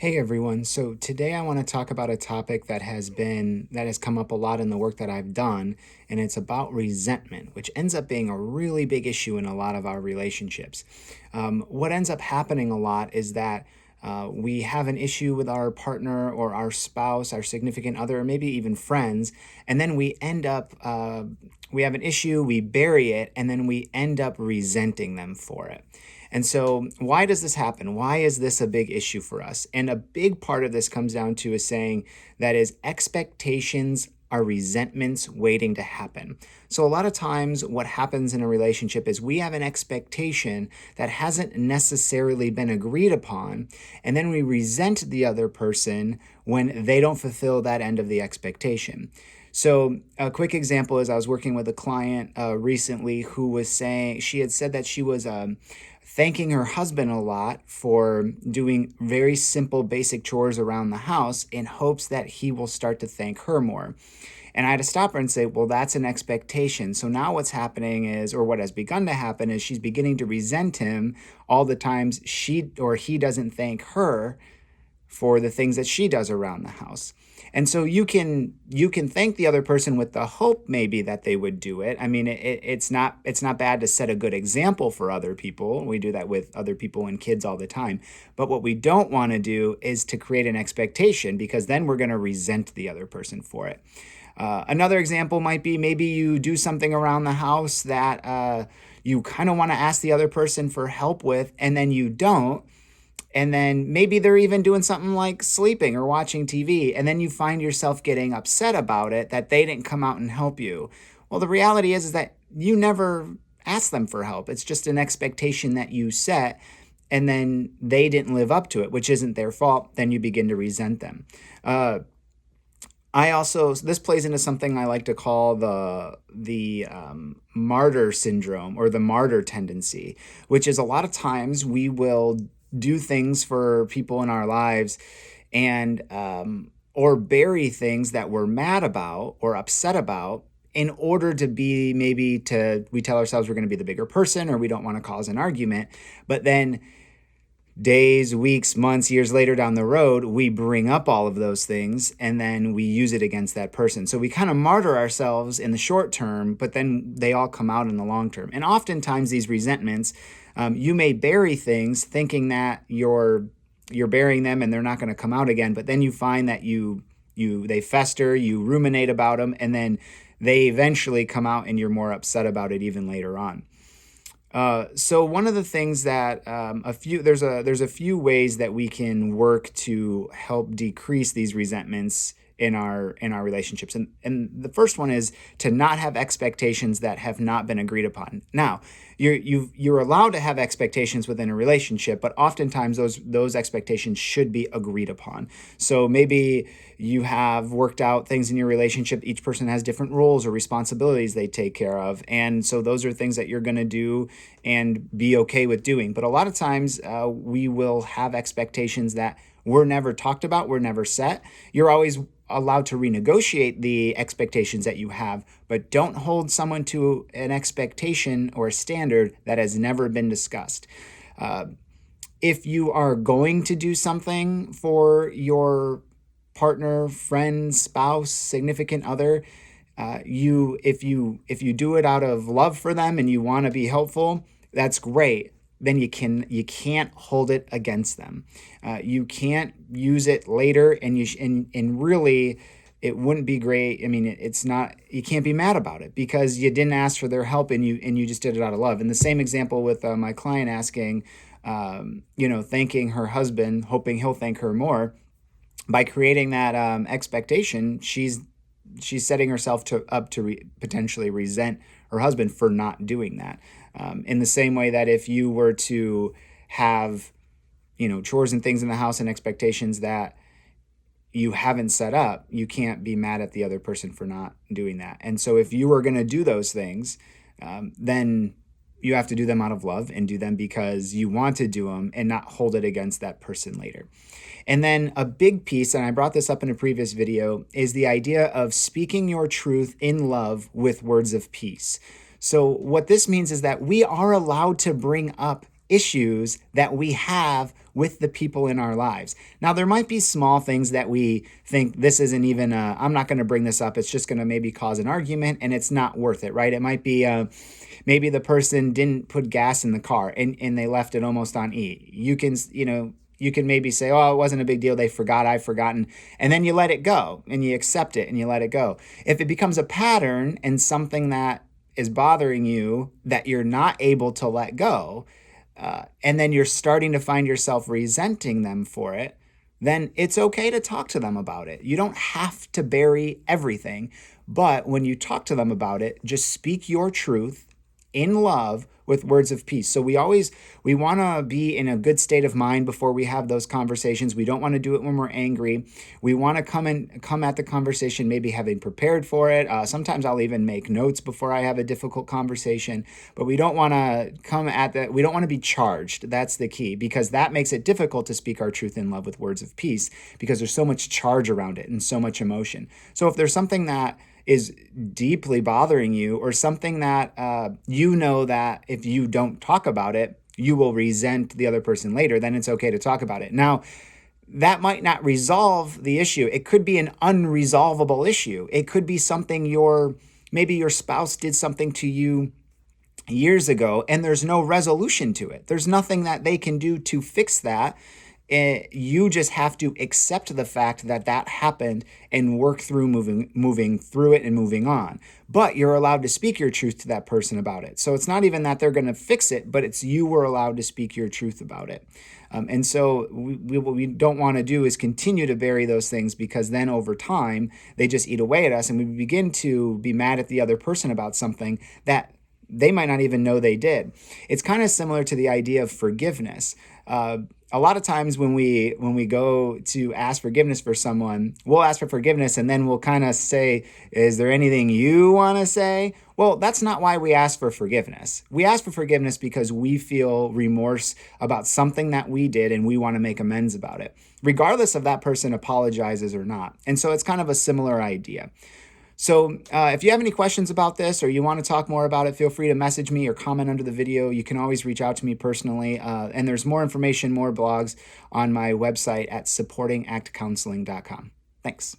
Hey everyone. So today I want to talk about a topic that has come up a lot in the work that I've done, and it's about resentment, which ends up being a really big issue in a lot of our relationships. What ends up happening a lot is that we have an issue with our partner or our spouse, our significant other, or maybe even friends, and then we have an issue, we bury it, and then we end up resenting them for it. And so, why does this happen? Why is this a big issue for us? And a big part of this comes down to a saying that is expectations are resentments waiting to happen. So, a lot of times, what happens in a relationship is we have an expectation that hasn't necessarily been agreed upon, and then we resent the other person when they don't fulfill that end of the expectation. So, a quick example is I was working with a client recently who was saying she had said that she was thanking her husband a lot for doing very simple, basic chores around the house in hopes that he will start to thank her more. And I had to stop her and say, well, that's an expectation. So now what's happening is, or what has begun to happen is she's beginning to resent him all the times she or he doesn't thank her for the things that she does around the house. And so you can thank the other person with the hope maybe that they would do it. I mean, it's not bad to set a good example for other people. We do that with other people and kids all the time. But what we don't want to do is to create an expectation, because then we're going to resent the other person for it. Another example might be maybe you do something around the house that you kind of want to ask the other person for help with, and then you don't. And then maybe they're even doing something like sleeping or watching TV. And then you find yourself getting upset about it that they didn't come out and help you. Well, the reality is that you never asked them for help. It's just an expectation that you set, and then they didn't live up to it, which isn't their fault. Then you begin to resent them. Uh, this plays into something I like to call the martyr syndrome, or the martyr tendency, which is a lot of times we will do things for people in our lives, and or bury things that we're mad about or upset about in order to be, we tell ourselves we're going to be the bigger person, or we don't want to cause an argument. But then days, weeks, months, years later down the road, we bring up all of those things and then we use it against that person. So we kind of martyr ourselves in the short term, but then they all come out in the long term. And oftentimes these resentments, you may bury things thinking that you're burying them and they're not going to come out again, but then you find that they fester, you ruminate about them, and then they eventually come out and you're more upset about it even later on. So one of the things that there's a few ways that we can work to help decrease these resentments in our relationships, and the first one is to not have expectations that have not been agreed upon. Now, you're allowed to have expectations within a relationship, but oftentimes those expectations should be agreed upon. So maybe you have worked out things in your relationship. Each person has different roles or responsibilities they take care of, and so those are things that you're going to do and be okay with doing. But a lot of times we will have expectations that were never talked about, were never set. You're always allowed to renegotiate the expectations that you have, but don't hold someone to an expectation or a standard that has never been discussed. If you are going to do something for your partner, friend, spouse, significant other, if you do it out of love for them and you want to be helpful, that's great. Then you can't hold it against them. You can't use it later, and really, it wouldn't be great. I mean, it's not. You can't be mad about it because you didn't ask for their help, and you just did it out of love. And the same example with my client asking, thanking her husband, hoping he'll thank her more. By creating that expectation, she's setting herself up to potentially resent her husband for not doing that. In the same way that if you were to have, chores and things in the house and expectations that you haven't set up, you can't be mad at the other person for not doing that. And so if you are going to do those things, then you have to do them out of love and do them because you want to do them and not hold it against that person later. And then a big piece, and I brought this up in a previous video, is the idea of speaking your truth in love with words of peace. So what this means is that we are allowed to bring up issues that we have with the people in our lives. Now, there might be small things that we think this isn't even, I'm not going to bring this up. It's just going to maybe cause an argument and it's not worth it, right? It might be, maybe the person didn't put gas in the car and they left it almost on E. You can, you can maybe say, oh, it wasn't a big deal. They forgot, I've forgotten. And then you let it go and you accept it and you let it go. If it becomes a pattern and something that is bothering you that you're not able to let go, and then you're starting to find yourself resenting them for it, then it's okay to talk to them about it. You don't have to bury everything, but when you talk to them about it, just speak your truth in love with words of peace. So we want to be in a good state of mind before we have those conversations. We don't want to do it when we're angry. We want to come at the conversation maybe having prepared for it. Sometimes I'll even make notes before I have a difficult conversation, but we don't want to come at that. We don't want to be charged. That's the key, because that makes it difficult to speak our truth in love with words of peace, because there's so much charge around it and so much emotion. So if there's something that is deeply bothering you, or something that you know that if you don't talk about it, you will resent the other person later, then it's okay to talk about it. Now, that might not resolve the issue. It could be an unresolvable issue. It could be something maybe your spouse did something to you years ago and there's no resolution to it. There's nothing that they can do to fix that. You just have to accept the fact that that happened and work through moving through it and moving on. But you're allowed to speak your truth to that person about it. So it's not even that they're going to fix it, but it's you were allowed to speak your truth about it. And so what we don't want to do is continue to bury those things, because then over time they just eat away at us and we begin to be mad at the other person about something that they might not even know they did. It's kind of similar to the idea of forgiveness. A lot of times when we go to ask forgiveness for someone, we'll ask for forgiveness and then we'll kind of say, is there anything you want to say? Well, that's not why we ask for forgiveness. We ask for forgiveness because we feel remorse about something that we did and we want to make amends about it, regardless of that person apologizes or not. And so it's kind of a similar idea. So if you have any questions about this or you want to talk more about it, feel free to message me or comment under the video. You can always reach out to me personally. And there's more information, more blogs on my website at supportingactcounseling.com. Thanks.